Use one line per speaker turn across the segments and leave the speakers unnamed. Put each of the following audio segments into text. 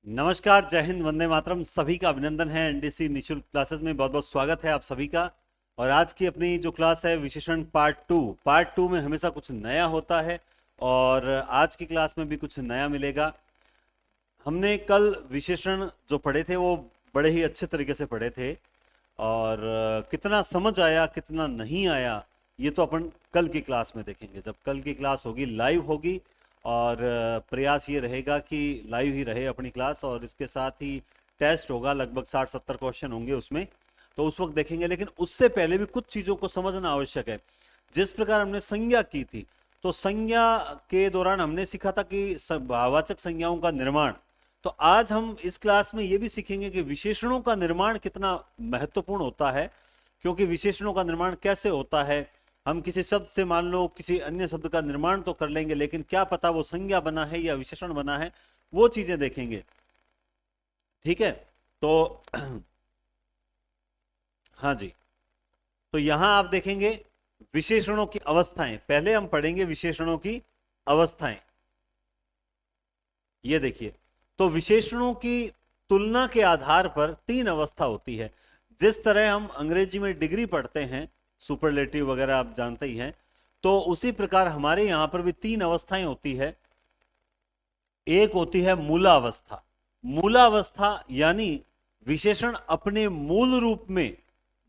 नमस्कार, जय हिंद, वंदे मातरम। सभी का अभिनंदन है। एनडीसी निशुल्क क्लासेस में बहुत बहुत स्वागत है आप सभी का। और आज की अपनी जो क्लास है विशेषण पार्ट टू में हमेशा कुछ नया होता है और आज की क्लास में भी कुछ नया मिलेगा। हमने कल विशेषण जो पढ़े थे वो बड़े ही अच्छे तरीके से पढ़े थे और कितना समझ आया कितना नहीं आया ये तो अपन कल की क्लास में देखेंगे। जब कल की क्लास होगी लाइव होगी और प्रयास ये रहेगा कि लाइव ही रहे अपनी क्लास और इसके साथ ही टेस्ट होगा, लगभग 60-70 क्वेश्चन होंगे उसमें, तो उस वक्त देखेंगे। लेकिन उससे पहले भी कुछ चीज़ों को समझना आवश्यक है। जिस प्रकार हमने संज्ञा की थी तो संज्ञा के दौरान हमने सीखा था कि भाववाचक संज्ञाओं का निर्माण। तो आज हम इस क्लास में ये भी सीखेंगे कि विशेषणों का निर्माण कितना महत्वपूर्ण होता है, क्योंकि विशेषणों का निर्माण कैसे होता है। हम किसी शब्द से मान लो किसी अन्य शब्द का निर्माण तो कर लेंगे, लेकिन क्या पता वो संज्ञा बना है या विशेषण बना है, वो चीजें देखेंगे। ठीक है, तो हाँ जी, तो यहां आप देखेंगे विशेषणों की अवस्थाएं। पहले हम पढ़ेंगे विशेषणों की अवस्थाएं। ये देखिए, तो विशेषणों की तुलना के आधार पर तीन अवस्था होती है। जिस तरह हम अंग्रेजी में डिग्री पढ़ते हैं, सुपरलेटिव वगैरह आप जानते ही हैं, तो उसी प्रकार हमारे यहां पर भी तीन अवस्थाएं होती है। एक होती है मूलावस्था। मूलावस्था यानी विशेषण अपने मूल रूप में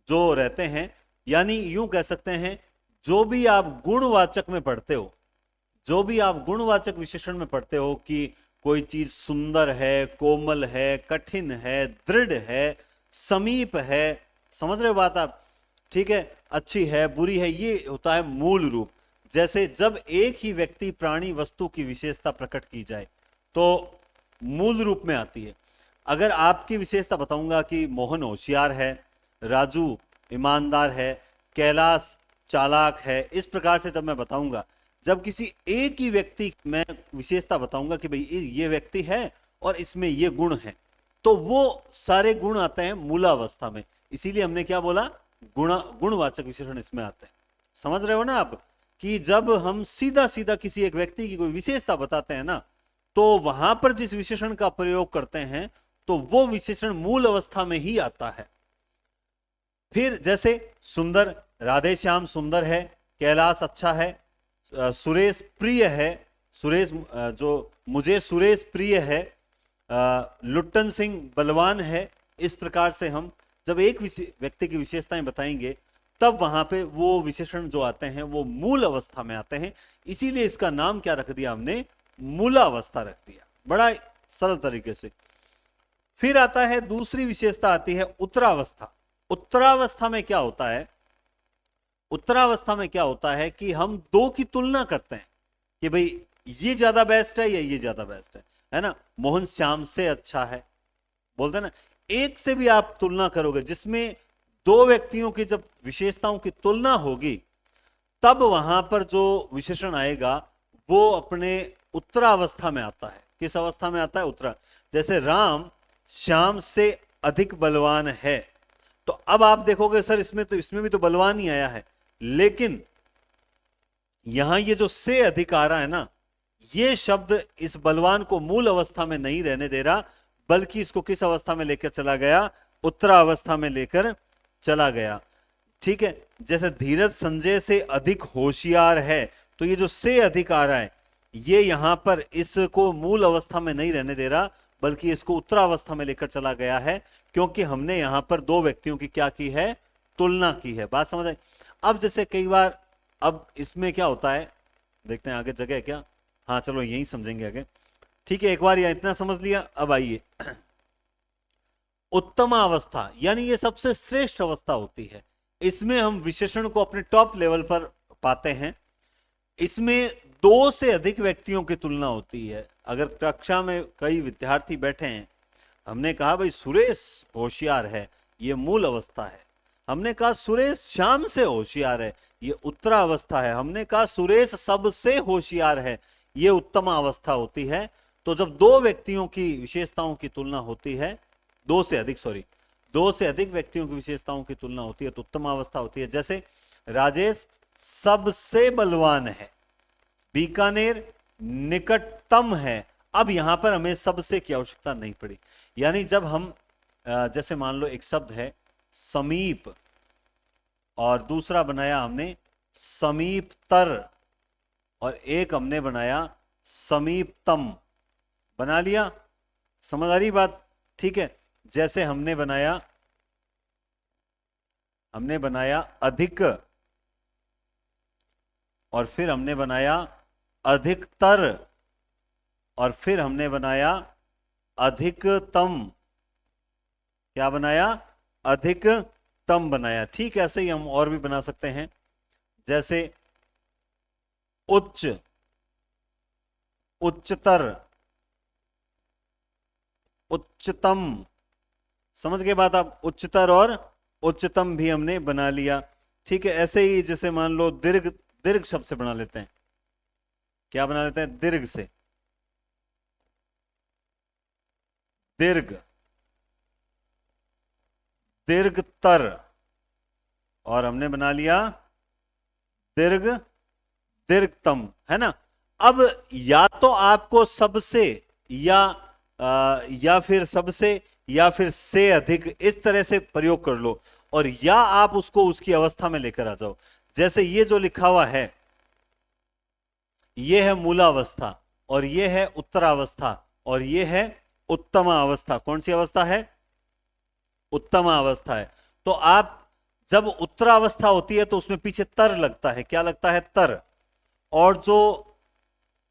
जो रहते हैं, यानी यूं कह सकते हैं जो भी आप गुणवाचक में पढ़ते हो, जो भी आप गुणवाचक विशेषण में पढ़ते हो कि कोई चीज सुंदर है, कोमल है, कठिन है, दृढ़ है, समीप है, समझ रहे हो बात आप? ठीक है, अच्छी है, बुरी है, ये होता है मूल रूप। जैसे जब एक ही व्यक्ति प्राणी वस्तु की विशेषता प्रकट की जाए तो मूल रूप में आती है। अगर आपकी विशेषता बताऊंगा कि मोहन होशियार है, राजू ईमानदार है, कैलाश चालाक है, इस प्रकार से जब मैं बताऊंगा, जब किसी एक ही व्यक्ति मैं विशेषता बताऊंगा कि भाई ये व्यक्ति है और इसमें ये गुण है, तो वो सारे गुण आते हैं मूलावस्था में। इसीलिए हमने क्या बोला, गुणवाचक विशेषण इसमें आते हैं। समझ रहे हो ना आप कि जब हम सीधा सीधा किसी एक व्यक्ति की कोई विशेषता बताते हैं ना, तो वहां पर जिस विशेषण का प्रयोग करते हैं तो वो विशेषण मूल अवस्था में ही आता है। फिर जैसे सुंदर, राधे श्याम सुंदर है, कैलाश अच्छा है, सुरेश प्रिय है, सुरेश जो मुझे सुरेश प्रिय है, लुट्टन सिंह बलवान है। इस प्रकार से हम जब एक व्यक्ति की विशेषताएं बताएंगे तब वहां पे वो विशेषण जो आते हैं वो मूल अवस्था में आते हैं। इसीलिए इसका नाम क्या रख दिया हमने, मूलावस्था रख दिया, बड़ा सरल तरीके से। फिर आता है दूसरी विशेषता आती है उत्तरावस्था। उत्तरावस्था में क्या होता है, उत्तरावस्था में क्या होता है कि हम दो की तुलना करते हैं कि भाई ये ज्यादा बेस्ट है या ये ज्यादा बेस्ट है ना। मोहन श्याम से अच्छा है बोलते हैं ना। एक से भी आप तुलना करोगे जिसमें दो व्यक्तियों की जब विशेषताओं की तुलना होगी, तब वहां पर जो विशेषण आएगा वो अपने उत्तरावस्था में आता है। किस अवस्था में आता है, उत्तरा। जैसे राम श्याम से अधिक बलवान है, तो अब आप देखोगे सर इसमें भी तो बलवान ही आया है, लेकिन यहां ये जो से अधिक आ रहा है ना, ये शब्द इस बलवान को मूल अवस्था में नहीं रहने दे रहा, बल्कि इसको किस अवस्था में लेकर चला गया, उत्तरावस्था में लेकर चला गया। ठीक है, जैसे धीरज संजय से अधिक होशियार है, तो ये जो से अधिक आ रहा है ये यहां पर इसको मूल अवस्था में नहीं रहने दे रहा, बल्कि इसको उत्तरावस्था में लेकर चला गया है, क्योंकि हमने यहां पर दो व्यक्तियों की क्या की है, तुलना की है। बात समझ आई? अब जैसे कई बार, अब इसमें क्या होता है, देखते हैं आगे जगह है क्या। हाँ चलो यही समझेंगे आगे। ठीक है, एक बार यह इतना समझ लिया। अब आइए उत्तम अवस्था, यानी ये सबसे श्रेष्ठ अवस्था होती है। इसमें हम विशेषण को अपने टॉप लेवल पर पाते हैं। इसमें दो से अधिक व्यक्तियों की तुलना होती है। अगर कक्षा में कई विद्यार्थी बैठे हैं, हमने कहा भाई सुरेश होशियार है, ये मूल अवस्था है। हमने कहा सुरेश श्याम से होशियार है, ये उत्तरावस्था है। हमने कहा सुरेश सबसे होशियार है, ये उत्तम अवस्था होती है। तो जब दो व्यक्तियों की विशेषताओं की तुलना होती है, दो से अधिक व्यक्तियों की विशेषताओं की तुलना होती है तो उत्तम अवस्था होती है। जैसे राजेश सबसे बलवान है, बीकानेर निकटतम है, अब यहां पर हमें सबसे की आवश्यकता नहीं पड़ी। यानी जब हम जैसे मान लो एक शब्द है समीप और दूसरा बनाया हमने समीपतर और एक हमने बनाया समीपतम, बना लिया, समझ आ रही बात? ठीक है, जैसे हमने बनाया अधिक और फिर हमने बनाया अधिकतर और फिर हमने बनाया अधिकतम। क्या बनाया? अधिकतम बनाया। ठीक ऐसे ही हम और भी बना सकते हैं, जैसे उच्च, उच्चतर, उच्चतम। समझ गए बात आप? उच्चतर और उच्चतम भी हमने बना लिया। ठीक है, ऐसे ही जैसे मान लो दीर्घ, दीर्घ शब्द से बना लेते हैं। क्या बना लेते हैं? दीर्घ से, दीर्घ, दीर्घतर और हमने बना लिया दीर्घ, दीर्घतम, है ना। अब या तो आपको सबसे या फिर सबसे या फिर से अधिक इस तरह से प्रयोग कर लो, और या आप उसको उसकी अवस्था में लेकर आ जाओ। जैसे ये जो लिखा हुआ है ये है मूलावस्था और ये है उत्तरावस्था और ये है उत्तमा अवस्था। कौन सी अवस्था है? उत्तमा अवस्था है। तो आप जब उत्तरावस्था होती है तो उसमें पीछे तर लगता है। क्या लगता है? तर। और जो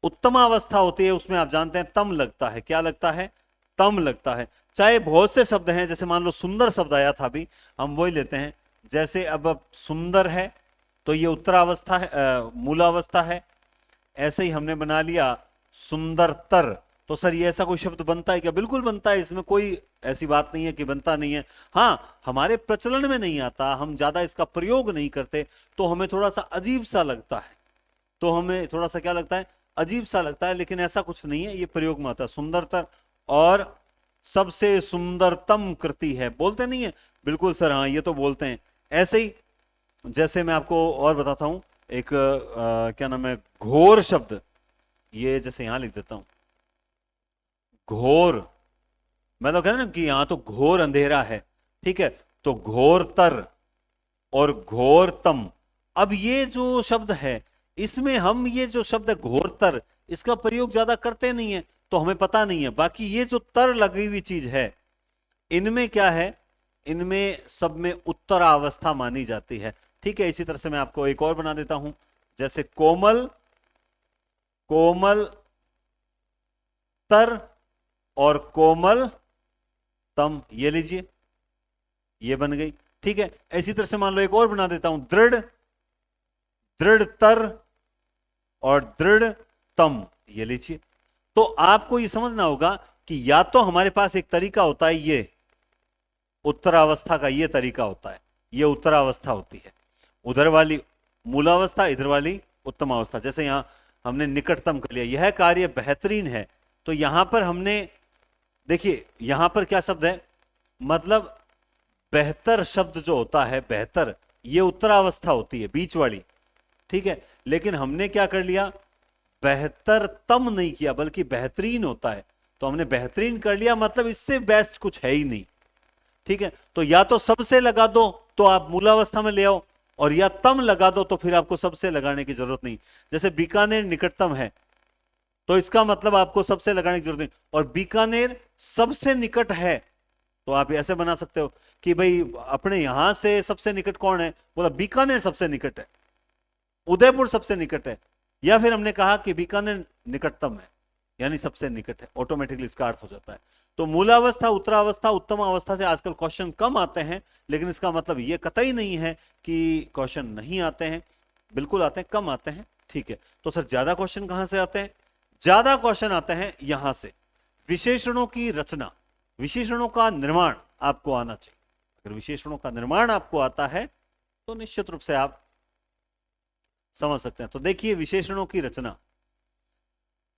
उत्तमा अवस्था होती है उसमें आप जानते हैं तम लगता है। क्या लगता है? तम लगता है। चाहे बहुत से शब्द हैं, जैसे मान लो सुंदर शब्द आया था अभी, हम वही लेते हैं। जैसे अब सुंदर है तो ये उत्तरावस्था है, मूलावस्था है। ऐसे ही हमने बना लिया सुंदरतर, तो सर ये ऐसा कोई शब्द बनता है क्या? बिल्कुल बनता है, इसमें कोई ऐसी बात नहीं है कि बनता नहीं है। हाँ, हमारे प्रचलन में नहीं आता, हम ज्यादा इसका प्रयोग नहीं करते, तो हमें थोड़ा सा अजीब सा लगता है। तो हमें थोड़ा सा क्या लगता है? अजीब सा लगता है, लेकिन ऐसा कुछ नहीं है, ये प्रयोग में आता है। सुंदरतर और सबसे सुंदरतम कृति है, बोलते नहीं है? बिल्कुल सर, हाँ ये तो बोलते हैं। ऐसे ही जैसे मैं आपको और बताता हूं, एक क्या नाम है, घोर शब्द। ये जैसे यहां लिख देता हूं घोर, मैं तो कहता ना कि यहां तो घोर अंधेरा है। ठीक है, तो घोरतर और घोरतम। अब ये जो शब्द है इसमें हम ये जो शब्द है घोरतर, इसका प्रयोग ज्यादा करते नहीं है, तो हमें पता नहीं है। बाकी ये जो तर लगी हुई चीज है, इनमें क्या है? इनमें सब में उत्तरावस्था मानी जाती है। ठीक है, इसी तरह से मैं आपको एक और बना देता हूं, जैसे कोमल, कोमल तर और कोमल तम, ये लीजिए, ये बन गई। ठीक है, इसी तरह से मान लो एक और बना देता हूं, दृढ़, दृढ़तर और दृढ़तम, ये लीजिए। तो आपको ये समझना होगा कि या तो हमारे पास एक तरीका होता है, ये उत्तरावस्था का ये तरीका होता है, ये उत्तरावस्था होती है, उधर वाली मूलावस्था, इधर वाली उत्तमावस्था। जैसे यहां हमने निकटतम कर लिया, यह कार्य बेहतरीन है, तो यहां पर हमने देखिए यहां पर क्या शब्द है, मतलब बेहतर शब्द जो होता है, बेहतर, ये उत्तरावस्था होती है, बीच वाली। ठीक है, लेकिन हमने क्या कर लिया, बेहतर तम नहीं किया, बल्कि बेहतरीन होता है, तो हमने बेहतरीन कर लिया, मतलब इससे बेस्ट कुछ है ही नहीं। ठीक है, तो या तो सबसे लगा दो तो आप मूलावस्था में ले आओ, और या तम लगा दो तो फिर आपको सबसे लगाने की जरूरत नहीं। जैसे बीकानेर निकटतम है, तो इसका मतलब आपको सबसे लगाने की जरूरत नहीं, और बीकानेर सबसे निकट है, तो आप ऐसे बना सकते हो कि भाई अपने यहां से सबसे निकट कौन है, बोला बीकानेर सबसे निकट है, उदयपुर सबसे निकट है, या फिर हमने कहा कि बीकानेर निकटतम है, यानी सबसे निकट है, ऑटोमेटिकली इसका अर्थ हो जाता है। तो मूलावस्था, उत्तरावस्था, उत्तम अवस्था से आजकल क्वेश्चन कम आते हैं, लेकिन इसका मतलब यह कतई नहीं है कि क्वेश्चन नहीं आते हैं, बिल्कुल आते हैं, कम आते हैं। ठीक है, तो सर ज्यादा क्वेश्चन कहां से आते हैं? ज्यादा क्वेश्चन आते हैं यहां से, विशेषणों की रचना, विशेषणों का निर्माण आपको आना चाहिए। अगर विशेषणों का निर्माण आपको आता है तो निश्चित रूप से आप समझ सकते हैं। तो देखिए विशेषणों की रचना,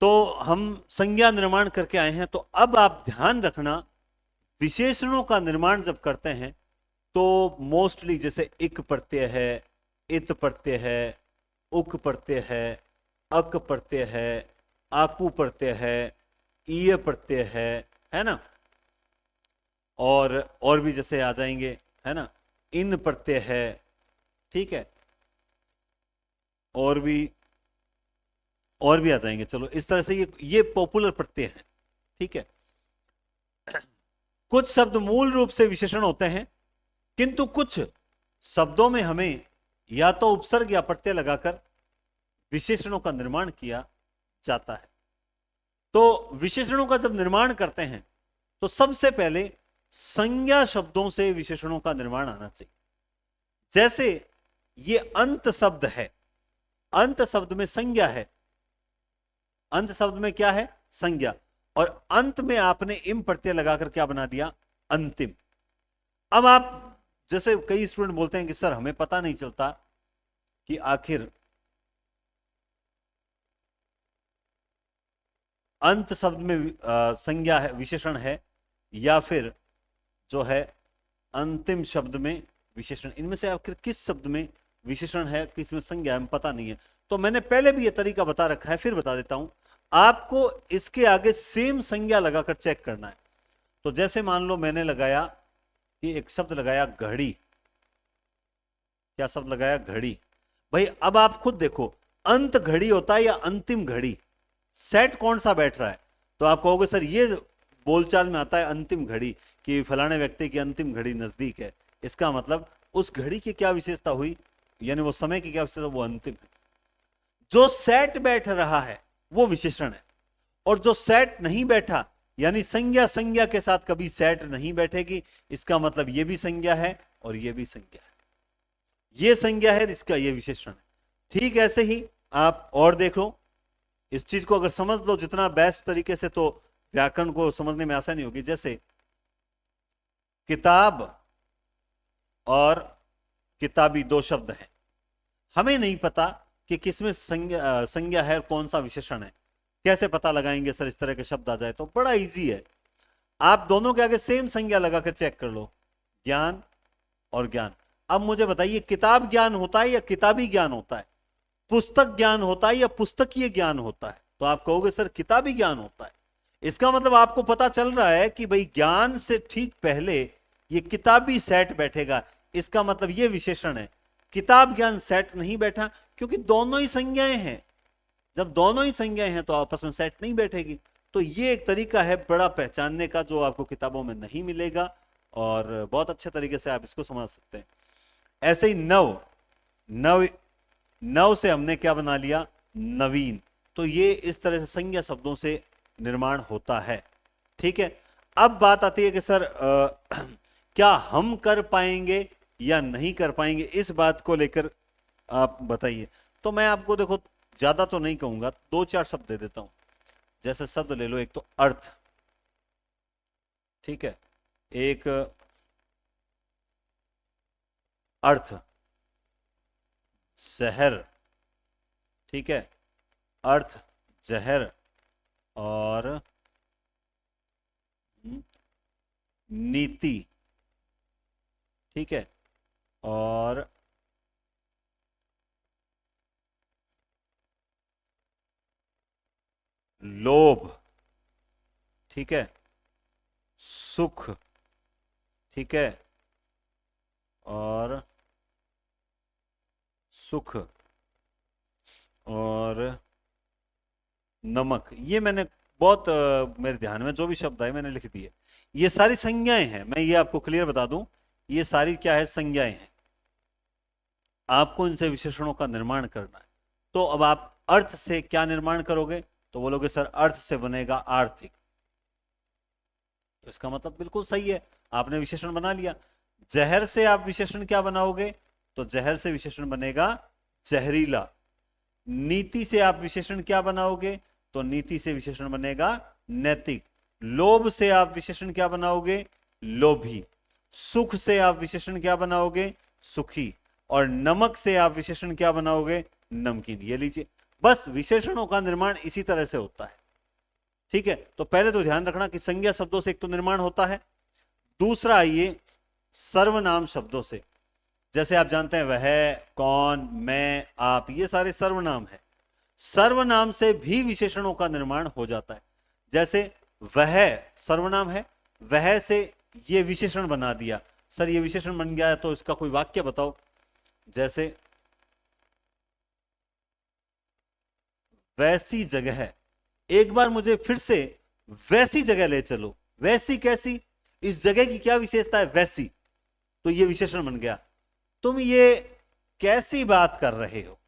तो हम संज्ञा निर्माण करके आए हैं, तो अब आप ध्यान रखना, विशेषणों का निर्माण जब करते हैं तो मोस्टली जैसे इक प्रत्यय है, इत प्रत्यय है, उक प्रत्यय है, अक प्रत्यय है, आकू प्रत्यय है, ईय प्रत्यय है ना, और भी जैसे आ जाएंगे, है ना, इन प्रत्यय है, ठीक है, और भी आ जाएंगे। चलो इस तरह से ये पॉपुलर प्रत्यय है, ठीक है। कुछ शब्द मूल रूप से विशेषण होते हैं, किंतु कुछ शब्दों में हमें या तो उपसर्ग या प्रत्यय लगाकर विशेषणों का निर्माण किया जाता है। तो विशेषणों का जब निर्माण करते हैं तो सबसे पहले संज्ञा शब्दों से विशेषणों का निर्माण आना चाहिए। जैसे ये अंत शब्द है, अंत शब्द में संज्ञा है, अंत शब्द में क्या है, संज्ञा, और अंत में आपने इम प्रत्यय लगाकर क्या बना दिया, अंतिम। अब आप जैसे कई स्टूडेंट बोलते हैं कि सर हमें पता नहीं चलता कि आखिर अंत शब्द में संज्ञा है, विशेषण है, या फिर जो है अंतिम शब्द में विशेषण, इनमें से आखिर किस शब्द में विशेषण है, किस में संज्ञा है, पता नहीं है। तो मैंने पहले भी यह तरीका बता रखा है, फिर बता देता हूं। आपको इसके आगे सेम संज्ञा लगाकर चेक करना है। तो जैसे मान लो मैंने लगाया कि एक शब्द लगाया घड़ी, क्या शब्द लगाया, घड़ी। भाई अब आप खुद देखो, अंत घड़ी होता है या अंतिम घड़ी, सेट कौन सा बैठ रहा है। तो आप कहोगे सर ये बोलचाल में आता है अंतिम घड़ी, कि फलाने व्यक्ति की अंतिम घड़ी नजदीक है। इसका मतलब उस घड़ी की क्या विशेषता हुई, यानी वो समय की क्या विशेषता, वो अंतिम है। जो सेट बैठ रहा है वो विशेषण है, और जो सेट नहीं बैठा, यानी संज्ञा के साथ कभी सेट नहीं बैठेगी, इसका मतलब ये भी संज्ञा है और ये भी संज्ञा है, ये संज्ञा है, इसका ये विशेषण है। ठीक ऐसे ही आप और देख लो, इस चीज को अगर समझ लो जितना बेस्ट तरीके से, तो व्याकरण को समझने में आसानी होगी। जैसे किताब और किताबी दो शब्द हैं, हमें नहीं पता कि किसमें संज्ञा है और कौन सा विशेषण है। कैसे पता लगाएंगे सर, इस तरह के शब्द आ जाए तो बड़ा इजी है, आप दोनों के आगे सेम संज्ञा लगाकर चेक कर लो, ज्ञान और ज्ञान। अब मुझे बताइए, किताब ज्ञान होता है या किताबी ज्ञान होता है, पुस्तक ज्ञान होता है या पुस्तकीय ज्ञान होता है। तो आप कहोगे सर किताबी ज्ञान होता है। इसका मतलब आपको पता चल रहा है कि भाई ज्ञान से ठीक पहले ये किताबी सेट बैठेगा, इसका मतलब ये विशेषण है। किताब ज्ञान सेट नहीं बैठा, क्योंकि दोनों ही संज्ञाएं हैं। जब दोनों ही संज्ञाएं हैं तो आपस में सेट नहीं बैठेगी। तो ये एक तरीका है बड़ा पहचानने का, जो आपको किताबों में नहीं मिलेगा, और बहुत अच्छे तरीके से आप इसको समझ सकते हैं। ऐसे ही नव से हमने क्या बना लिया, नवीन। तो ये इस तरह से संज्ञा शब्दों से निर्माण होता है, ठीक है। अब बात आती है कि सर क्या हम कर पाएंगे या नहीं कर पाएंगे, इस बात को लेकर आप बताइए। तो मैं आपको देखो ज्यादा तो नहीं कहूंगा, दो चार शब्द दे देता हूं। जैसे शब्द ले लो, एक तो अर्थ, ठीक है, एक अर्थ, जहर, ठीक है, अर्थ, जहर, और नीति, ठीक है, और लोभ, ठीक है, सुख, ठीक है, और सुख, और नमक। ये मैंने बहुत मेरे ध्यान में जो भी शब्द आए मैंने लिख दिए। ये सारी संज्ञाएं हैं, मैं ये आपको क्लियर बता दूं, ये सारी क्या है, संज्ञाएं हैं। आपको इनसे विशेषणों का निर्माण करना है। तो अब आप अर्थ से क्या निर्माण करोगे, तो बोलोगे सर अर्थ से बनेगा आर्थिक। तो इसका मतलब बिल्कुल सही है, आपने विशेषण बना लिया। जहर से आप विशेषण क्या बनाओगे, तो जहर से विशेषण बनेगा जहरीला। नीति से आप विशेषण क्या बनाओगे, तो नीति से विशेषण बनेगा नैतिक। लोभ से आप विशेषण क्या बनाओगे, लोभी। सुख से आप विशेषण क्या बनाओगे, सुखी। और नमक से आप विशेषण क्या बनाओगे, नमकीन। ये लीजिए, बस विशेषणों का निर्माण इसी तरह से होता है, ठीक है। तो पहले तो ध्यान रखना कि संज्ञा शब्दों से एक तो निर्माण होता है, दूसरा आइए सर्वनाम शब्दों से। जैसे आप जानते हैं वह, कौन, मैं, आप, ये सारे सर्वनाम है। सर्वनाम से भी विशेषणों का निर्माण हो जाता है। जैसे वह सर्वनाम है, वह से ये विशेषण बना दिया। सर ये विशेषण बन गया है तो इसका कोई वाक्य बताओ। जैसे वैसी जगह है, एक बार मुझे फिर से वैसी जगह ले चलो। वैसी कैसी, इस जगह की क्या विशेषता है, वैसी, तो ये विशेषण बन गया। तुम ये कैसी बात कर रहे हो,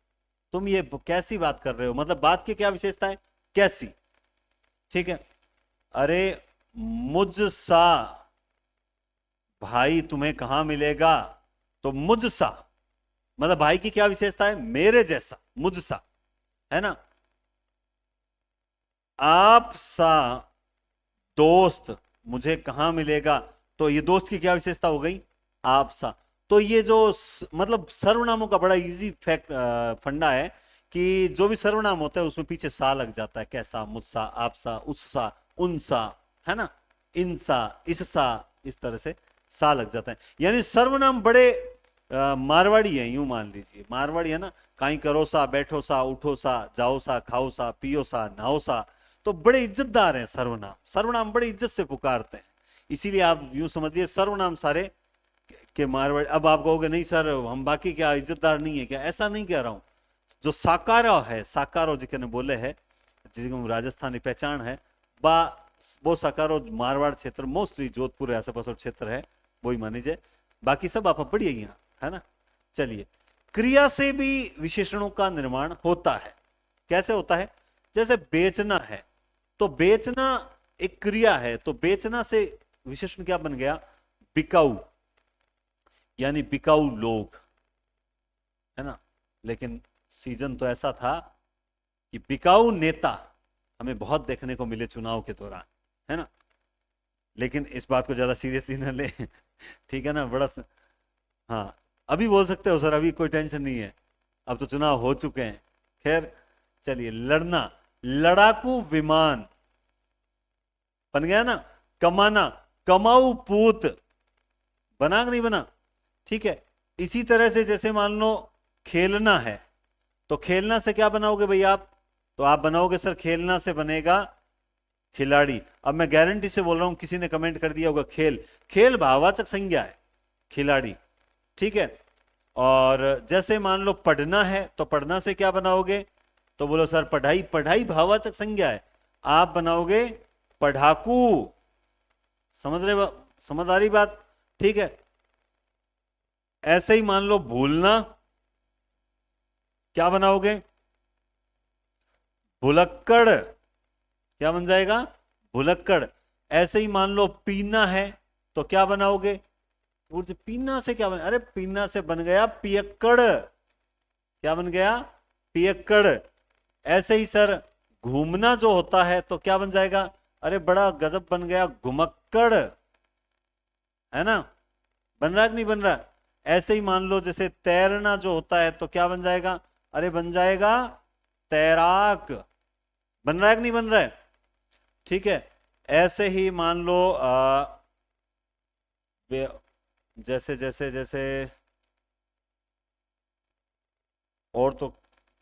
तुम ये कैसी बात कर रहे हो, मतलब बात की क्या विशेषता है, कैसी। ठीक है, अरे मुझसा भाई तुम्हें कहां मिलेगा, तो मुझसा मतलब भाई की क्या विशेषता है, मेरे जैसा, मुझसा, है ना। आप सा दोस्त मुझे कहां मिलेगा, तो ये दोस्त की क्या विशेषता हो गई, आप सा। तो ये जो मतलब सर्वनामों का बड़ा इजी फैक्ट फंडा है कि जो भी सर्वनाम होता है उसमें पीछे सा लग जाता है, कैसा, मुझसा, आपसा, उससा, उनसा, है ना, इनसा, इससा, इस तरह से सा लग जाता है। यानी सर्वनाम बड़े मारवाड़ी है, यूं मान लीजिए, मारवाड़ी है ना, कहीं करो सा, बैठो सा, उठो सा, जाओ सा, खाओ सा, पियो सा, नहाओ सा, तो बड़े इज्जतदार हैं सर्वनाम। सर्वनाम बड़े इज्जत से पुकारते हैं, इसीलिए आप यूं समझिए सर्वनाम सारे के मारवाड़ी। अब आप कहोगे नहीं सर हम बाकी क्या इज्जतदार नहीं है क्या, ऐसा नहीं कह रहा हूं। जो साकारो है, साकारो जिसने बोले है, जिसको राजस्थानी पहचान है, बा वो साकारो मारवाड़ क्षेत्र, मोस्टली जोधपुर आस पास क्षेत्र है, वही मानीजिए, बाकी सब आप पढ़िए यहाँ, है ना। चलिए, क्रिया से भी विशेषणों का निर्माण होता है। कैसे होता है, जैसे बेचना है, तो बेचना एक क्रिया है, तो बेचना से विशेषण क्या बन गया, बिकाऊ, यानी बिकाऊ लोग, है ना। लेकिन सीजन तो ऐसा था कि बिकाऊ नेता हमें बहुत देखने को मिले चुनाव के दौरान, है ना। लेकिन इस बात को ज्यादा सीरियसली ना ले ठीक है ना, बड़ा हाँ, अभी बोल सकते हो सर, अभी कोई टेंशन नहीं है, अब तो चुनाव हो चुके हैं। खैर चलिए, लड़ना, लड़ाकू विमान बन गया ना। कमाना, कमाऊ पूत, बना कि नहीं बना, ठीक है। इसी तरह से जैसे मान लो खेलना है, तो खेलना से क्या बनाओगे भाई आप, तो आप बनाओगे सर खेलना से बनेगा खिलाड़ी। अब मैं गारंटी से बोल रहा हूं, किसी ने कमेंट कर दिया होगा खेल, खेल भाववाचक संज्ञा है, खिलाड़ी, ठीक है। और जैसे मान लो पढ़ना है, तो पढ़ना से क्या बनाओगे, तो बोलो सर पढ़ाई, पढ़ाई भाववाचक संज्ञा है, आप बनाओगे पढ़ाकू। समझ रहे, समझ आ रही बात, ठीक है। ऐसे ही मान लो भूलना, क्या बनाओगे, भुलक्कड़, क्या बन जाएगा, भुलक्कड़। ऐसे ही मान लो पीना है, तो क्या बनाओगे, पीना से क्या बन, अरे पीना से बन गया पियक्कड़, क्या बन गया, पियक्कड़। ऐसे ही सर घूमना जो होता है, तो क्या बन जाएगा, अरे बड़ा गजब बन गया घुमक्कड़, है ना, बन रहा है कि नहीं बन रहा। ऐसे ही मान लो जैसे तैरना जो होता है, तो क्या बन जाएगा, अरे बन जाएगा तैराक, बन रहा है कि नहीं बन रहा है, ठीक है। ऐसे ही मान लो जैसे जैसे जैसे और तो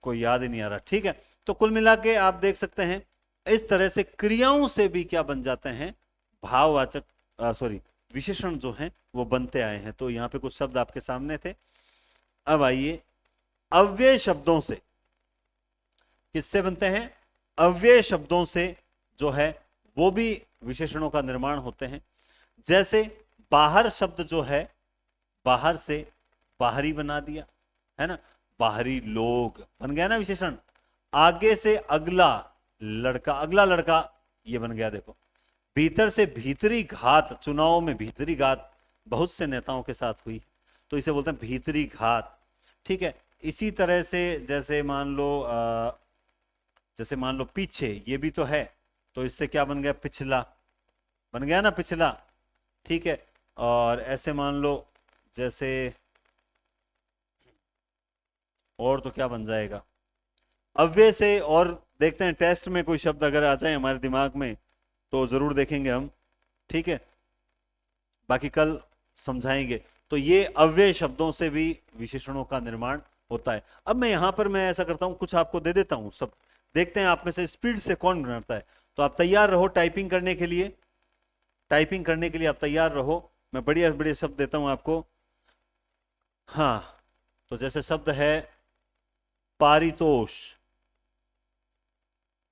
कोई याद ही नहीं आ रहा, ठीक है। तो कुल मिला के आप देख सकते हैं इस तरह से क्रियाओं से भी क्या बन जाते हैं, भाववाचक सॉरी विशेषण जो हैं वो बनते आए हैं। तो यहां पे कुछ शब्द आपके सामने थे। अब आइए अव्यय शब्दों से, किससे बनते हैं, अव्यय शब्दों से जो है वो भी विशेषणों का निर्माण होते हैं। जैसे बाहर शब्द जो है, बाहर से बाहरी बना दिया, है ना, बाहरी लोग बन गया ना विशेषण। आगे से अगला लड़का, अगला लड़का, ये बन गया देखो। भीतर से भीतरी घात, चुनाव में भीतरी घात बहुत से नेताओं के साथ हुई, तो इसे बोलते हैं भीतरी घात, ठीक है। इसी तरह से जैसे मान लो पीछे, ये भी तो है, तो इससे क्या बन गया, पिछला, बन गया ना पिछला, ठीक है। और ऐसे मान लो जैसे और तो क्या बन जाएगा अव्यय से। और देखते हैं टेस्ट में कोई शब्द अगर आ जाए हमारे दिमाग में तो जरूर देखेंगे हम, ठीक है, बाकी कल समझाएंगे। तो ये अव्यय शब्दों से भी विशेषणों का निर्माण होता है। अब मैं यहां पर मैं ऐसा करता हूं, कुछ आपको दे देता हूं सब, देखते हैं आप में से स्पीड से कौन बनाता है। तो आप तैयार रहो टाइपिंग करने के लिए, टाइपिंग करने के लिए आप तैयार रहो। मैं बढ़िया बढ़िया शब्द देता हूं आपको। हाँ, तो जैसे शब्द है पारितोष,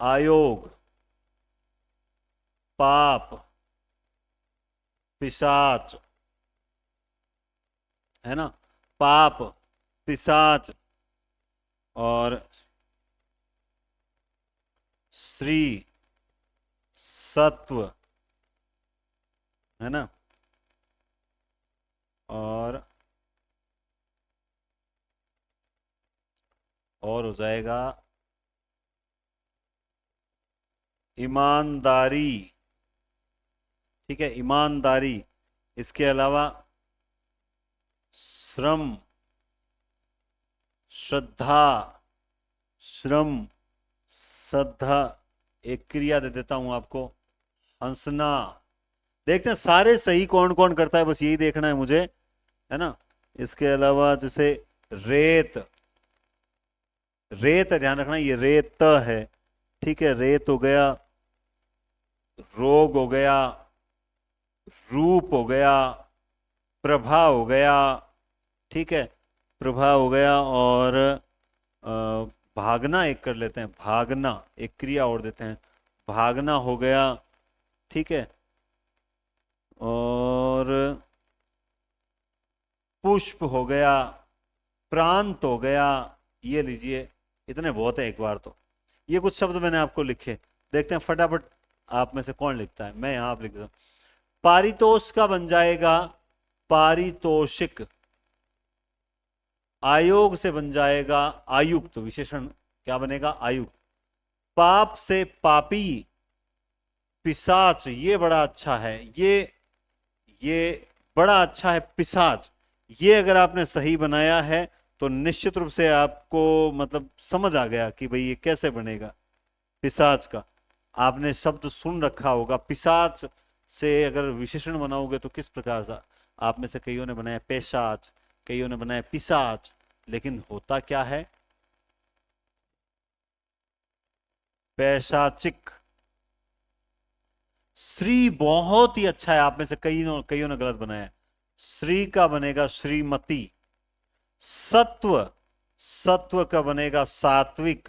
आयोग, पाप, पिशाच, है ना, पाप, पिशाच और श्री, सत्व, है ना, और हो जाएगा ईमानदारी। ठीक है, ईमानदारी। इसके अलावा श्रम, श्रद्धा, श्रम, श्रद्धा, एक क्रिया दे देता हूं आपको, हंसना। देखते हैं सारे सही कौन कौन करता है, बस यही देखना है मुझे, है ना। इसके अलावा जैसे रेत, रेत ध्यान रखना ये रेत है, ठीक है, रेत हो गया, रोग हो गया, रूप हो गया, प्रभा हो गया, ठीक है, प्रभा हो गया, और भागना एक कर लेते हैं, भागना एक क्रिया और देते हैं, भागना हो गया, ठीक है, और पुष्प हो गया, प्रांत हो गया। ये लीजिए, इतने बहुत है एक बार तो। ये कुछ शब्द मैंने आपको लिखे, देखते हैं फटाफट आप में से कौन लिखता है। मैं यहां आप लिख देता हूं। पारितोष का बन जाएगा पारितोषिक, आयोग से बन जाएगा आयुक्त, विशेषण क्या बनेगा, आयुक्त। पाप से पापी, पिशाच, ये बड़ा अच्छा है, ये बड़ा अच्छा है, पिशाच। ये अगर आपने सही बनाया है तो निश्चित रूप से आपको मतलब समझ आ गया कि भाई ये कैसे बनेगा पिशाच का। आपने शब्द सुन रखा होगा, पिशाच से अगर विशेषण बनाओगे तो किस प्रकार से। आप में से कईयों ने बनाया पेशाच, कईयों ने बनाया पिशाच, लेकिन होता क्या है, पैशाचिक। श्री बहुत ही अच्छा है, आप में से कईयों ने गलत बनाया। श्री का बनेगा श्रीमती। सत्व, सत्व का बनेगा सात्विक।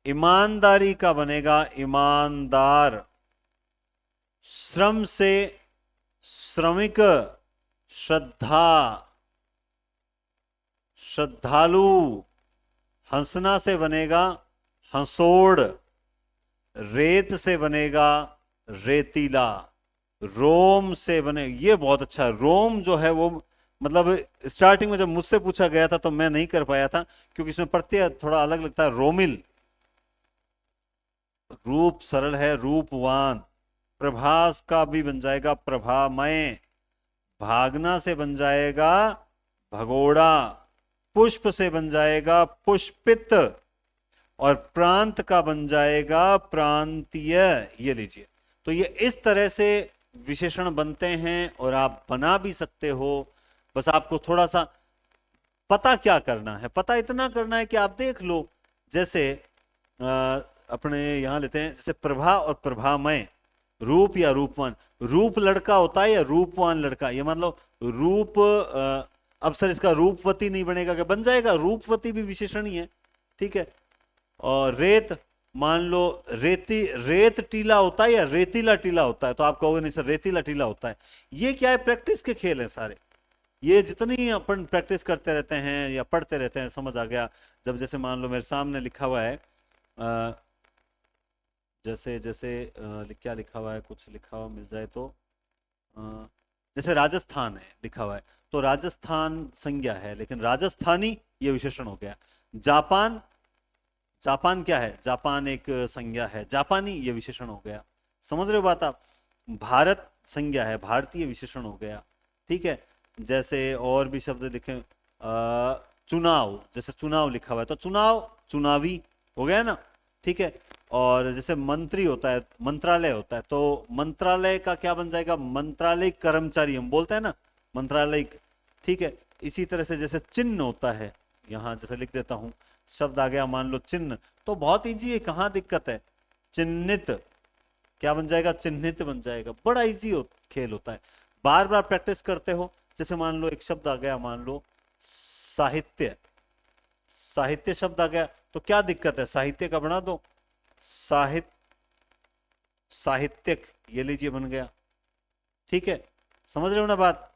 ईमानदारी का बनेगा ईमानदार। श्रम से श्रमिक, श्रद्धा, श्रद्धालु। हंसना से बनेगा हंसोड़। रेत से बनेगा रेतीला। रोम से बने, ये बहुत अच्छा है। रोम जो है वो मतलब स्टार्टिंग में जब मुझसे पूछा गया था तो मैं नहीं कर पाया था, क्योंकि इसमें प्रत्यय थोड़ा अलग लगता है, रोमिल। रूप सरल है, रूपवान। प्रभास का भी बन जाएगा प्रभामय। भागना से बन जाएगा भगोड़ा। पुष्प से बन जाएगा पुष्पित, और प्रांत का बन जाएगा प्रांतीय। ये लीजिए, तो ये इस तरह से विशेषण बनते हैं और आप बना भी सकते हो। बस आपको थोड़ा सा पता क्या करना है, पता इतना करना है कि आप देख लो, जैसे अपने यहां लेते हैं जैसे प्रभा और प्रभामय, रूप या रूपवान। रूप लड़का होता है या रूपवान लड़का, ये मान लो रूप, अब सर इसका रूपवती नहीं बनेगा क्या, बन जाएगा, रूपवती भी विशेषण ही है, ठीक है। और रेत, मान लो रेती, रेत टीला होता है या रेतीला टीला होता है, तो आप कहोगे नहीं सर रेतीला टीला होता है। ये क्या है, प्रैक्टिस के खेल हैं सारे। ये जितनी अपन प्रैक्टिस करते रहते हैं या पढ़ते रहते हैं, समझ आ गया। जब जैसे मान लो मेरे सामने लिखा हुआ है, जैसे जैसे क्या लिखा हुआ है, कुछ लिखा हुआ मिल जाए तो, जैसे राजस्थान है लिखा हुआ है, तो राजस्थान संज्ञा है, लेकिन राजस्थानी ये विशेषण हो गया। जापान, जापान क्या है, जापान एक संज्ञा है, जापानी ये विशेषण हो गया। समझ रहे हो बात आप। भारत संज्ञा है, भारतीय विशेषण हो गया, ठीक है। जैसे और भी शब्द लिखे, चुनाव, जैसे चुनाव लिखा हुआ है तो चुनाव, चुनावी हो गया ना, ठीक है। और जैसे मंत्री होता है, मंत्रालय होता है, तो मंत्रालय का क्या बन जाएगा, मंत्रालय कर्मचारी, हम बोलते हैं ना मंत्रालय, ठीक है। इसी तरह से जैसे चिन्ह होता है, यहां जैसे लिख देता हूं, शब्द आ गया मान लो चिन्ह, तो बहुत ईजी है, कहां दिक्कत है, चिन्हित, क्या बन जाएगा? चिन्हित बन जाएगा। बड़ा इजी खेल होता है, बार बार प्रैक्टिस करते हो। जैसे मान लो एक शब्द आ गया, मान लो साहित्य, साहित्य शब्द आ गया, तो क्या दिक्कत है? साहित्य का बना दो साहित्य, साहित्यिक, ये लीजिए बन गया। ठीक है, समझ रहे हो ना बात?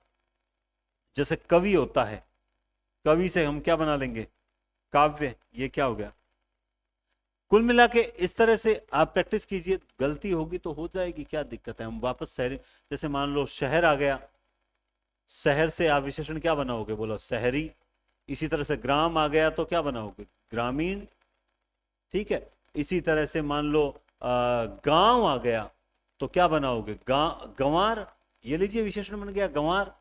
जैसे कवि होता है, कवि से हम क्या बना लेंगे? काव्य, ये क्या हो गया? कुल मिला के इस तरह से आप प्रैक्टिस कीजिए, गलती होगी तो हो जाएगी, क्या दिक्कत है? हम वापस शहर, जैसे मान लो शहर आ गया, शहर से आप विशेषण क्या बनाओगे? बोलो शहरी। इसी तरह से ग्राम आ गया तो क्या बनाओगे? ग्रामीण। ठीक है, इसी तरह से मान लो गांव आ गया तो क्या बनाओगे? गंवार। ये लीजिए विशेषण बन गया गंवार।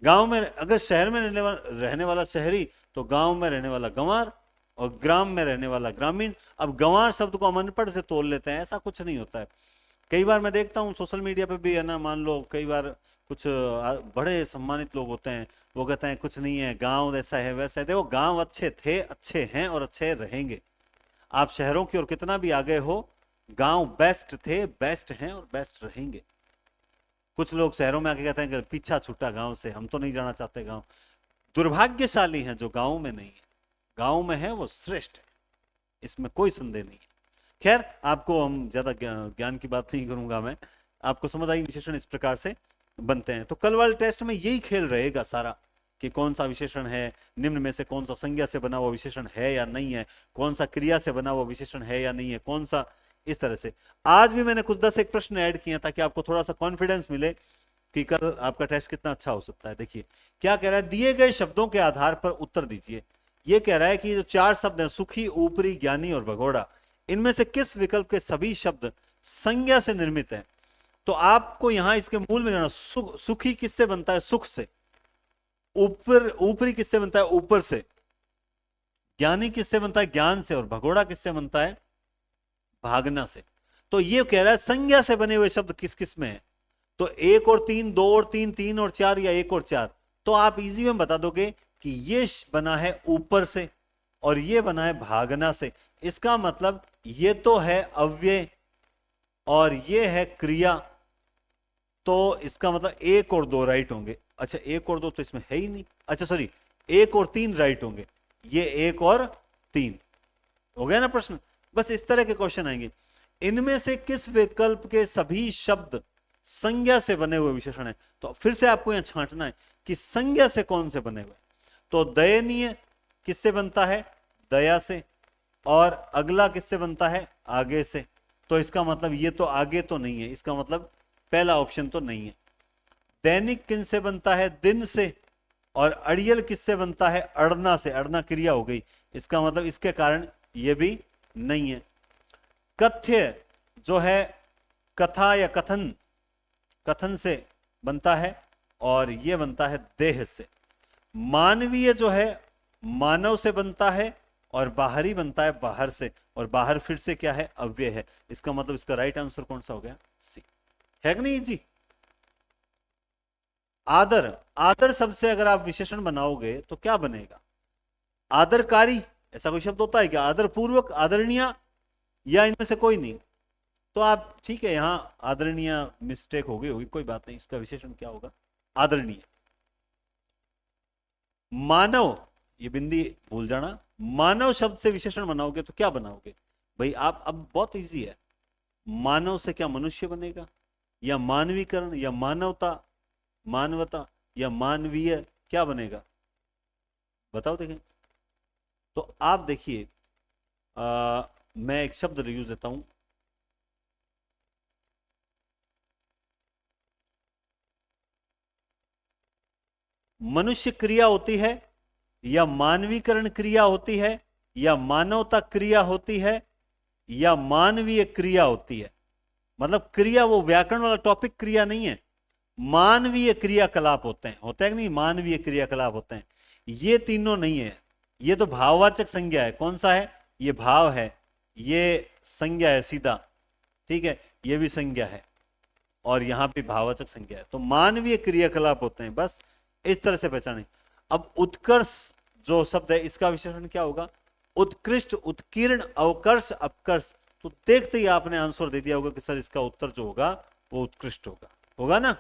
गांव में, अगर शहर में रहने वाला शहरी, तो गांव में रहने वाला गंवार, और ग्राम में रहने वाला ग्रामीण। अब गंवार शब्द को हम अनपढ़ से तोड़ लेते हैं, ऐसा कुछ नहीं होता है। कई बार मैं देखता हूँ सोशल मीडिया पे भी, है ना, मान लो कई बार कुछ बड़े सम्मानित लोग होते हैं, वो कहते हैं कुछ नहीं है, गांव ऐसा है वैसा है। देखो, गांव अच्छे थे, अच्छे हैं और अच्छे रहेंगे। आप शहरों की ओर कितना भी आगे हो, गांव बेस्ट थे, बेस्ट हैं और बेस्ट रहेंगे। कुछ लोग शहरों में आके कहते हैं कि पीछा छूटा गांव से, हम तो नहीं जाना चाहते गांव। दुर्भाग्यशाली हैं जो गांव में नहीं है, गांव में है वो श्रेष्ठ है, इसमें कोई संदेह नहीं है। खैर, आपको हम ज्यादा ज्ञान की बात नहीं करूंगा मैं, आपको समझ आई विशेषण इस प्रकार से बनते हैं। तो कल वाले टेस्ट में यही खेल रहेगा सारा, कि कौन सा विशेषण है, निम्न में से कौन सा संज्ञा से बना हुआ विशेषण है या नहीं है, कौन सा क्रिया से बना हुआ विशेषण है या नहीं है, कौन सा, इस तरह से। आज भी मैंने कुछ 10 एक प्रश्न ऐड किए ताकि आपको थोड़ा सा कॉन्फिडेंस मिले कि कल आपका टेस्ट कितना अच्छा हो सकता है। देखिए क्या कह रहा है, दिए गए शब्दों के आधार पर उत्तर दीजिए। ये कह रहा है कि जो 4 शब्द हैं, सुखी, ऊपरी, ज्ञानी और भगोड़ा, इनमें से किस विकल्प के सभी शब्द संज्ञा से निर्मित हैं? तो आपको यहां इसके मूल में जाना। सुखी किससे बनता है? सुख से। ऊपरी किससे बनता है? ऊपर से। ज्ञानी किससे बनता है? ज्ञान से। और भगोड़ा किससे बनता है? भागना से। तो ये कह रहा है संज्ञा से बने हुए शब्द किस किस में है? तो 1 और 3, 2 और 3, 3 और 4, या 1 और 4। तो आप इजी में बता दोगे कि ये बना है ऊपर से और ये बना है भागना से। इसका मतलब ये तो है अव्यय और ये है क्रिया, तो इसका मतलब 1 और 2 राइट होंगे। अच्छा, 1 और 2 तो इसमें है ही नहीं। अच्छा सॉरी, 1 और 3 राइट होंगे। ये 1 और 3 हो गया ना प्रश्न। बस इस तरह के क्वेश्चन आएंगे। इनमें से किस विकल्प के सभी शब्द संज्ञा से बने हुए विशेषण है? तो फिर से आपको यहां छांटना है कि संज्ञा से कौन से बने हुए। तो दयनीय किससे बनता है? दया से। और अगला किससे बनता है? आगे से। तो इसका मतलब ये तो आगे तो नहीं है, इसका मतलब पहला ऑप्शन तो नहीं है। दैनिक किन से बनता है? दिन से। और अड़ियल किससे बनता है? अड़ना से। अड़ना क्रिया हो गई, इसका मतलब इसके कारण ये भी नहीं है। कथ्य जो है कथा या कथन, कथन से बनता है और ये बनता है देह से। मानवीय जो है मानव से बनता है और बाहरी बनता है बाहर से। और बाहर फिर से क्या है? अव्यय है। इसका मतलब इसका राइट आंसर कौन सा हो गया? सी। है कि नहीं जी? आदर, आदर शब्द से अगर आप विशेषण बनाओगे तो क्या बनेगा? आदरकारी, ऐसा कोई शब्द होता है क्या? आदर पूर्वक, आदरणीय, या इनमें से कोई नहीं? तो आप ठीक है, यहां आदरणीय मिस्टेक हो गई होगी, कोई बात नहीं। इसका विशेषण क्या होगा? आदरणीय। मानव, ये बिंदी भूल जाना। मानव शब्द से विशेषण बनाओगे तो क्या बनाओगे भाई? आप अब बहुत इजी है। मानव से क्या मनुष्य बनेगा, या मानवीकरण, या मानवता, मानवता, या मानवीय, क्या बनेगा? बताओ देखें। तो आप देखिए, मैं एक शब्द यूज देता हूं, मनुष्य क्रिया होती है, या मानवीकरण क्रिया होती है, या मानवता क्रिया होती है, या मानवीय क्रिया होती है। मतलब क्रिया वो व्याकरण वाला टॉपिक क्रिया नहीं है, मानवीय क्रियाकलाप होते हैं। होते हैं कि नहीं? मानवीय क्रियाकलाप होते हैं। ये तीनों नहीं है, ये तो भाववाचक संज्ञा है। कौन सा है? ये भाव है, ये संज्ञा है सीधा। ठीक है, ये भी संज्ञा है और यहां पे भाववाचक संज्ञा है। तो मानवीय क्रियाकलाप होते हैं, बस इस तरह से पहचाने। अब उत्कर्ष जो शब्द है, इसका विशेषण क्या होगा? उत्कृष्ट, उत्कीर्ण, अवकर्ष, अपकर्ष। तो देखते ही आपने आंसर दे दिया होगा कि सर इसका उत्तर जो होगा वो उत्कृष्ट होगा, होगा ना।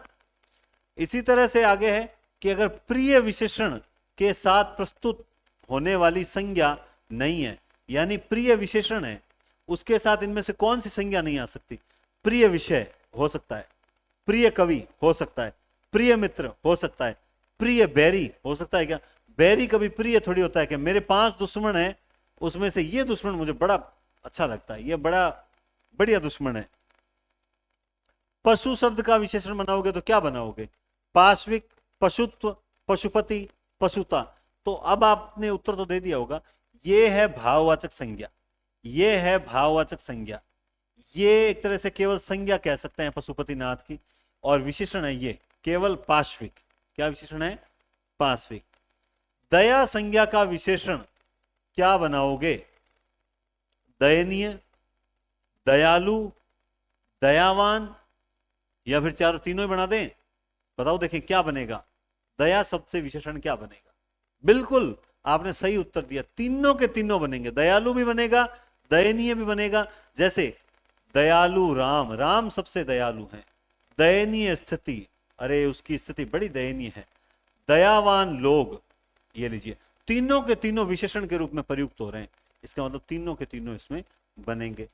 इसी तरह से आगे है कि अगर प्रिय विशेषण के साथ प्रस्तुत होने वाली संज्ञा नहीं है, यानी प्रिय विशेषण है, उसके साथ इनमें से कौन सी संज्ञा नहीं आ सकती? प्रिय विषय हो सकता है, प्रिय कवि हो सकता है, प्रिय मित्र हो सकता है, प्रिय बैरी हो सकता है। क्या बैरी कभी प्रिय थोड़ी होता है कि मेरे 5 दुश्मन है, उसमें से ये दुश्मन मुझे बड़ा अच्छा लगता है, ये बड़ा बढ़िया दुश्मन है। पशु शब्द का विशेषण बनाओगे तो क्या बनाओगे? पाश्विक, पशुत्व, पशुपति, पशुता। तो अब आपने उत्तर तो दे दिया होगा, ये है भाववाचक संज्ञा, ये है भाववाचक संज्ञा, ये एक तरह से केवल संज्ञा कह सकते हैं पशुपतिनाथ की, और विशेषण है ये केवल पाश्विक। क्या विशेषण है? पाश्विक। दया संज्ञा का विशेषण क्या बनाओगे? दयनीय, दयालु, दयावान, या फिर चारों तीनों ही बना दें? बताओ देखें क्या बनेगा। दया शब्द से विशेषण क्या बनेगा? बिल्कुल आपने सही उत्तर दिया, तीनों के तीनों बनेंगे। दयालु भी बनेगा, दयनीय भी बनेगा। जैसे दयालु राम, राम सबसे दयालु हैं। दयनीय स्थिति, अरे उसकी स्थिति बड़ी दयनीय है। दयावान लोग, ये लीजिए, तीनों के तीनों विशेषण के रूप में प्रयुक्त हो रहे हैं, इसका मतलब तीनों के तीनों इसमें बनेंगे।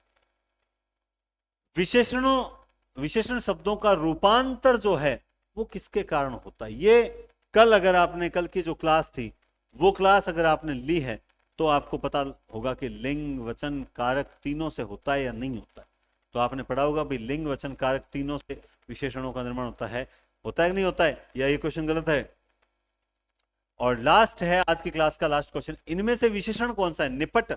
विशेषण शब्दों का रूपांतर जो है वो किसके कारण होता है? ये कल अगर आपने, कल की जो क्लास थी वो क्लास अगर आपने ली है तो आपको पता होगा कि लिंग वचन कारक तीनों से होता है या नहीं होता है। तो आपने पढ़ा होगा भाई लिंग वचन कारक तीनों से विशेषणों का निर्माण होता है कि नहीं होता है, या ये क्वेश्चन गलत है? और लास्ट है आज की क्लास का लास्ट क्वेश्चन, इनमें से विशेषण कौन सा है? निपट,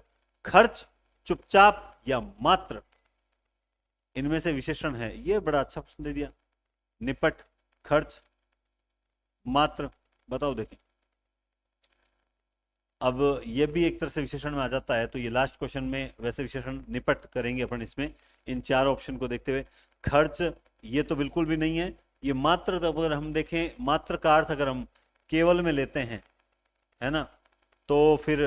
खर्च, चुपचाप या मात्र? इनमें से विशेषण है, ये बड़ा अच्छा प्रश्न दे दिया। निपट, खर्च, मात्र, बताओ देखें। अब ये भी एक तरह से विशेषण में आ जाता है, तो ये लास्ट क्वेश्चन में वैसे विशेषण निपट करेंगे अपन इसमें, इन चार ऑप्शन को देखते हुए। खर्च ये तो बिल्कुल भी नहीं है। ये मात्र, तो अगर हम देखें मात्र का अर्थ अगर हम केवल में लेते हैं, है ना, तो फिर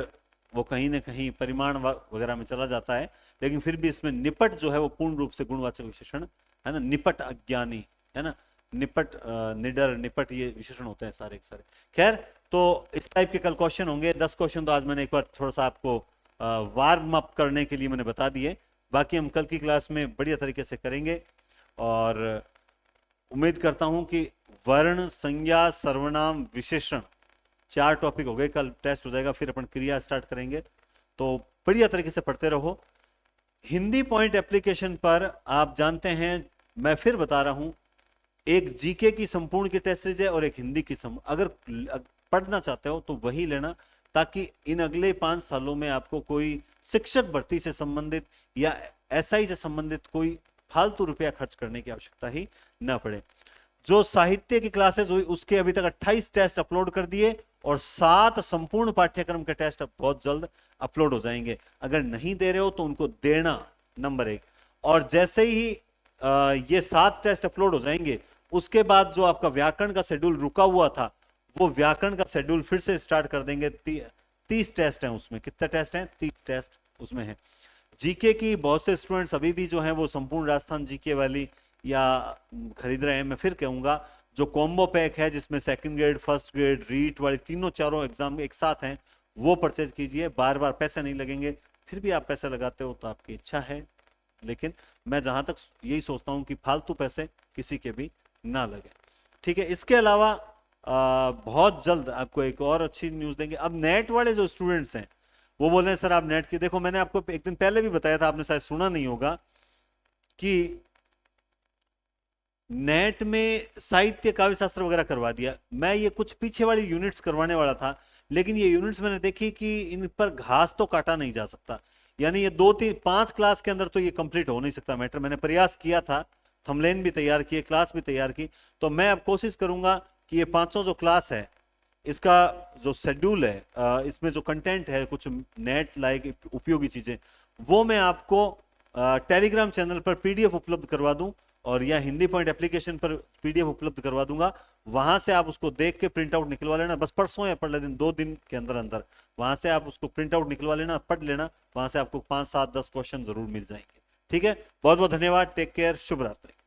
वो कहीं ना कहीं परिमाण वगैरह में चला जाता है। लेकिन फिर भी इसमें निपट जो है वो पूर्ण रूप से गुणवाचक विशेषण है ना। निपट अज्ञानी, है ना, निपट निडर, निपट, ये विशेषण होते हैं सारे के सारे। खैर, तो इस टाइप के कल क्वेश्चन होंगे। 10 क्वेश्चन तो आज मैंने एक बार थोड़ा सा आपको वार्म अप करने के लिए मैंने बता दिए, बाकी हम कल की क्लास में बढ़िया तरीके से करेंगे। और उम्मीद करता हूं कि वर्ण, संज्ञा, सर्वनाम, विशेषण 4 टॉपिक हो गए। कल टेस्ट हो जाएगा, फिर अपन क्रिया स्टार्ट करेंगे। तो बढ़िया तरीके से पढ़ते रहो। हिंदी पॉइंट एप्लीकेशन पर आप जानते हैं, मैं फिर बता रहा हूं, एक जीके की संपूर्ण की टेस्ट सीरीज है और एक हिंदी की अगर पढ़ना चाहते हो तो वही लेना, ताकि इन अगले 5 सालों में आपको कोई शिक्षक भर्ती से संबंधित या एसआई से संबंधित कोई फालतू रुपया खर्च करने की आवश्यकता ही ना पड़े। जो साहित्य की क्लासेस हुई उसके अभी तक 28 टेस्ट अपलोड कर दिए और 7 संपूर्ण पाठ्यक्रम के टेस्ट अब बहुत जल्द अपलोड हो जाएंगे। अगर नहीं दे रहे हो तो उनको देना, नंबर 1। और जैसे ही ये 7 टेस्ट अपलोड हो जाएंगे, उसके बाद जो आपका व्याकरण का शेड्यूल रुका हुआ था, वो व्याकरण का शेड्यूल फिर से स्टार्ट कर देंगे। 30 टेस्ट हैं उसमें। कितने टेस्ट हैं? 30 टेस्ट उसमें है। जीके की बहुत से स्टूडेंट्स अभी भी जो हैं वो संपूर्ण राजस्थान जीके वाली या खरीद रहे हैं। मैं फिर कहूंगा, जो कॉम्बो पैक है जिसमें second grade, first grade, REET वाली तीनों चारों एग्जाम एक साथ हैं, वो परचेज कीजिए। बार बार पैसे नहीं लगेंगे। फिर भी आप पैसे लगाते हो तो आपकी इच्छा है, लेकिन मैं जहां तक यही सोचता हूं कि फालतू पैसे किसी के भी ना लगे। ठीक है। इसके अलावा बहुत जल्द आपको एक और अच्छी न्यूज देंगे। अब नेट वाले जो स्टूडेंट्स हैं वो बोल रहे हैं सर आप नेट की, देखो मैंने आपको एक दिन पहले भी बताया था, आपने शायद सुना नहीं होगा, कि नेट में साहित्य, काव्य शास्त्र वगैरह करवा दिया। मैं ये कुछ पीछे वाली यूनिट्स करवाने वाला था, लेकिन ये यूनिट्स मैंने देखी कि इन पर घास तो काटा नहीं जा सकता। यानी ये 2-3-5 क्लास के अंदर तो ये कंप्लीट हो नहीं सकता मैटर। मैंने प्रयास किया था, थंबनेल भी तैयार किए, क्लास भी तैयार की। तो मैं अब कोशिश करूंगा कि ये 500 जो क्लास है, इसका जो शेड्यूल है, इसमें जो कंटेंट है, कुछ नेट लाइक उपयोगी चीजें, वो मैं आपको टेलीग्राम चैनल पर पीडीएफ उपलब्ध करवा दूं, और या हिंदी पॉइंट एप्लीकेशन पर पीडीएफ उपलब्ध करवा दूंगा। वहां से आप उसको देख के प्रिंट आउट निकलवा लेना। बस परसों या पढ़ दिन 2 दिन के अंदर अंदर वहां से आप उसको प्रिंट आउट निकलवा लेना, पढ़ लेना। वहां से आपको 5, 7, 10 क्वेश्चन जरूर मिल जाएंगे। ठीक है, बहुत बहुत धन्यवाद, टेक केयर, शुभ रात्रि।